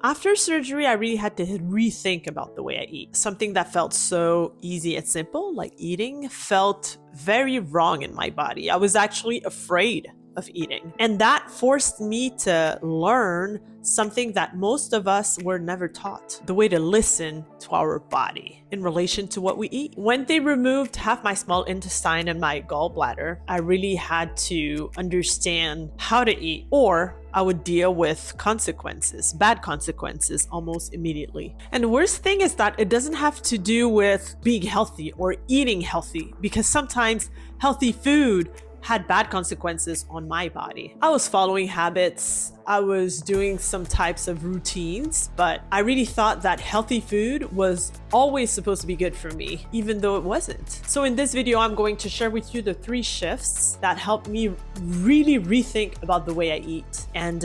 After surgery, I really had to rethink about the way I eat. Something that felt so easy and simple, like eating, felt very wrong in my body. I was actually afraid of eating. And that forced me to learn something that most of us were never taught: the way to listen to our body in relation to what we eat. When they removed half my small intestine and my gallbladder, I really had to understand how to eat, or I would deal with consequences, bad consequences, almost immediately. And the worst thing is that it doesn't have to do with being healthy or eating healthy, because sometimes healthy food had bad consequences on my body. I was following habits, I was doing some types of routines, but I really thought that healthy food was always supposed to be good for me, even though it wasn't. So in this video, I'm going to share with you the 3 shifts that helped me really rethink about the way I eat and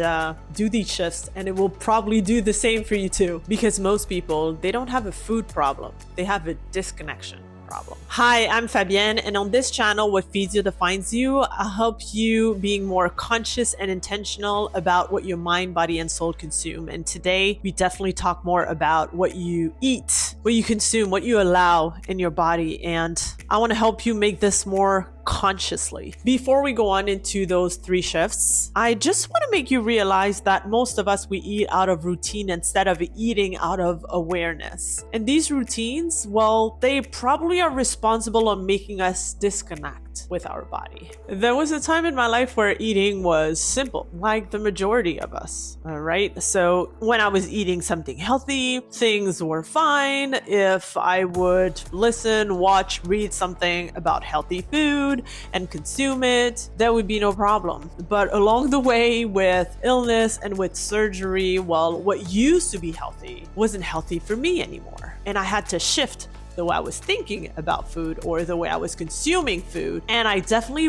do these shifts, and it will probably do the same for you too, because most people, they don't have a food problem, they have a disconnection problem. Hi, I'm Fabienne, and on this channel, what feeds you defines you. I'll help you being more conscious and intentional about what your mind, body, and soul consume. And today, we definitely talk more about what you eat, what you consume, what you allow in your body. And I want to help you make this more consciously. Before we go on into those 3 shifts, I just want to make you realize that most of us, we eat out of routine instead of eating out of awareness. And these routines, well, they probably are responsible on making us disconnect with our body. There was a time in my life where eating was simple, like the majority of us, right? So when I was eating something healthy, things were fine. If I would listen, watch, read something about healthy food and consume it, there would be no problem. But along the way, with illness and with surgery, well, what used to be healthy wasn't healthy for me anymore. And I had to shift the way I was thinking about food or the way I was consuming food. And I definitely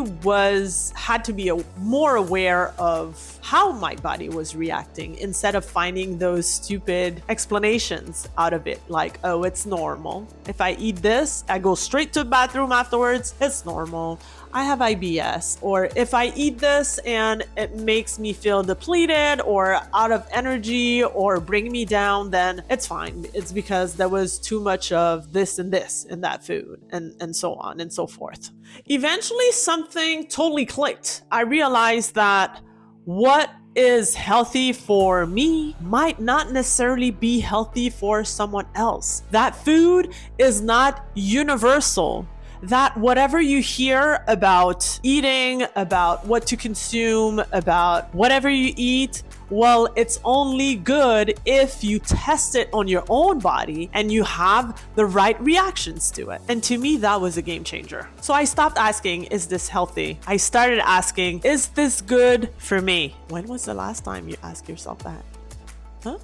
had to be more aware of how my body was reacting instead of finding those stupid explanations out of it. Like, oh, it's normal. If I eat this, I go straight to the bathroom afterwards. It's normal. I have IBS. Or if I eat this and it makes me feel depleted or out of energy or bring me down, then it's fine. It's because there was too much of this and this in that food, and so on and so forth. Eventually, something totally clicked. I realized that what is healthy for me might not necessarily be healthy for someone else. That food is not universal. That whatever you hear about eating, about what to consume, about whatever you eat, well, it's only good if you test it on your own body and you have the right reactions to it. And to me, that was a game changer. So I stopped asking, is this healthy? I started asking, is this good for me? When was the last time you asked yourself that? Huh?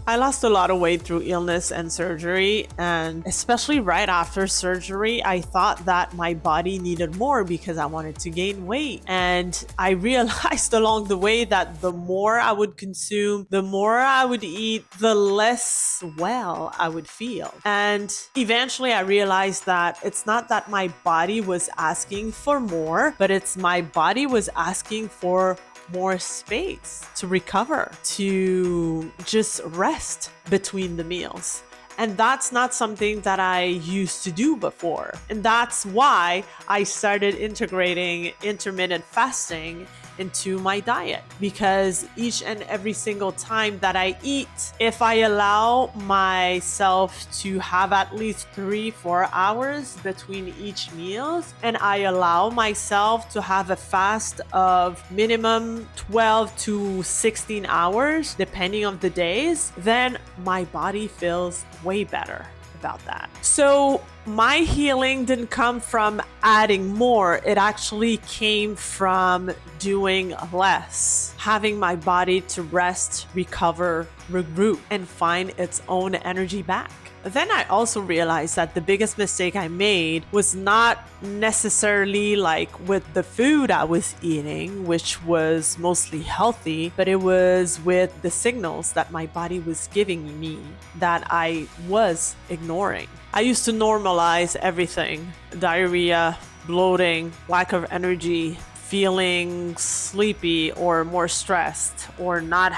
I lost a lot of weight through illness and surgery, and especially right after surgery, I thought that my body needed more because I wanted to gain weight. And I realized along the way that the more I would consume, the more I would eat, the less well I would feel. And eventually I realized that it's not that my body was asking for more, but it's my body was asking for more space to recover, to just rest between the meals. And that's not something that I used to do before. And that's why I started integrating intermittent fasting into my diet, because each and every single time that I eat, if I allow myself to have at least 3-4 hours between each meals, and I allow myself to have a fast of minimum 12 to 16 hours, depending on the days, then my body feels way better about that. So my healing didn't come from adding more. It actually came from doing less, having my body to rest, recover, regroup, and find its own energy back. Then I also realized that the biggest mistake I made was not necessarily like with the food I was eating, which was mostly healthy, but it was with the signals that my body was giving me that I was ignoring. I used to normalize everything: diarrhea, bloating, lack of energy, feeling sleepy or more stressed or not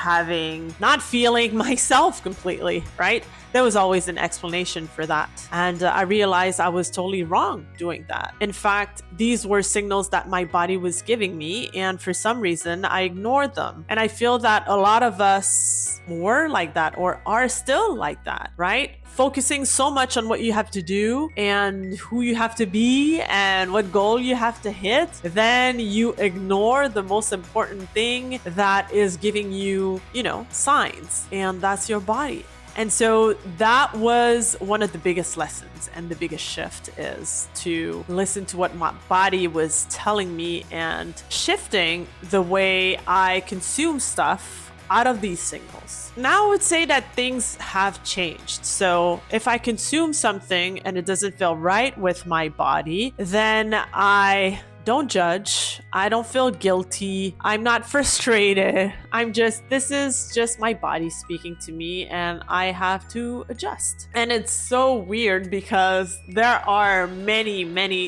feeling myself completely, right? There was always an explanation for that. And I realized I was totally wrong doing that. In fact, these were signals that my body was giving me, and for some reason, I ignored them. And I feel that a lot of us were like that or are still like that, right? Focusing so much on what you have to do and who you have to be and what goal you have to hit, then you ignore the most important thing that is giving you, signs, and that's your body. And so that was one of the biggest lessons, and the biggest shift is to listen to what my body was telling me and shifting the way I consume stuff out of these signals. Now I would say that things have changed. So if I consume something and it doesn't feel right with my body, then I don't judge. I don't feel guilty. I'm not frustrated. This is just my body speaking to me, and I have to adjust. And it's so weird because there are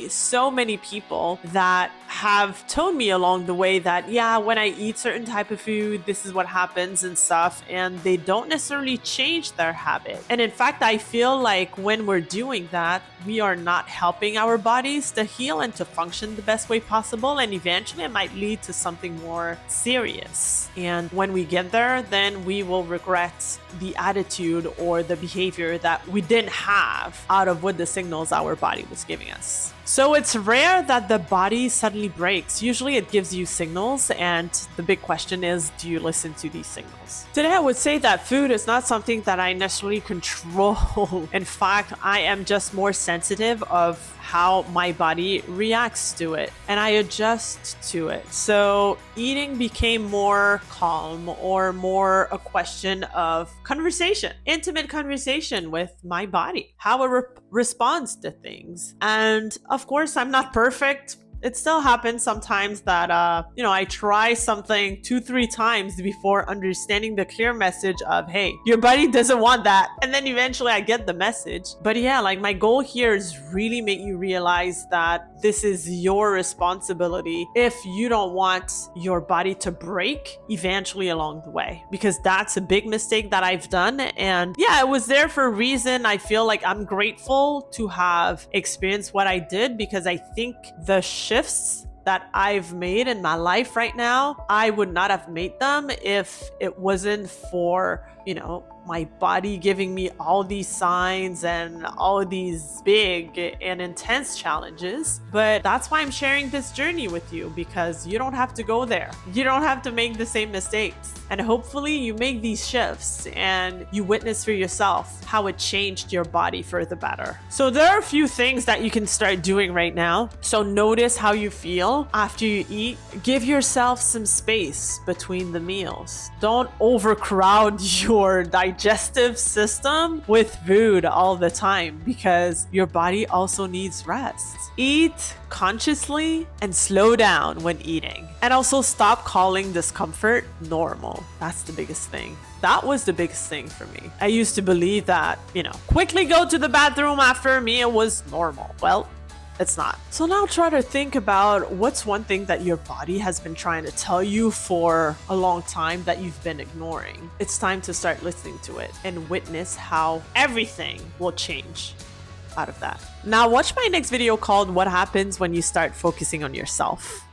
so many people that have told me along the way that, yeah, when I eat certain type of food, this is what happens and stuff, and they don't necessarily change their habit. And in fact, I feel like when we're doing that, we are not helping our bodies to heal and to function the best way possible, and eventually it might lead to something more serious. And when we get there, then we will regret the attitude or the behavior that we didn't have out of what the signals our body was giving us. So it's rare that the body suddenly breaks. Usually it gives you signals, and the big question is, do you listen to these signals? Today I would say that food is not something that I necessarily control. In fact, I am just more sensitive of how my body reacts to it, and I adjust to it. So eating became more calm or more a question of conversation, intimate conversation with my body, how it responds to things. And of course, I'm not perfect. It still happens sometimes that, I try something 2-3 times before understanding the clear message of, hey, your body doesn't want that. And then eventually I get the message. But yeah, like my goal here is really make you realize that this is your responsibility if you don't want your body to break eventually along the way, because that's a big mistake that I've done. And yeah, it was there for a reason. I feel like I'm grateful to have experienced what I did, because I think the shifts that I've made in my life right now, I would not have made them if it wasn't for, my body giving me all these signs and all of these big and intense challenges. But that's why I'm sharing this journey with you, because you don't have to go there. You don't have to make the same mistakes. And hopefully you make these shifts and you witness for yourself how it changed your body for the better. So there are a few things that you can start doing right now. So notice how you feel after you eat. Give yourself some space between the meals. Don't overcrowd your digestive system with food all the time, because your body also needs rest. Eat consciously and slow down when eating. And also stop calling discomfort normal. That's the biggest thing. That was the biggest thing for me. I used to believe that, quickly go to the bathroom after a meal was normal. Well, it's not. So now try to think about what's one thing that your body has been trying to tell you for a long time that you've been ignoring. It's time to start listening to it and witness how everything will change out of that. Now watch my next video called What Happens When You Start Focusing on Yourself.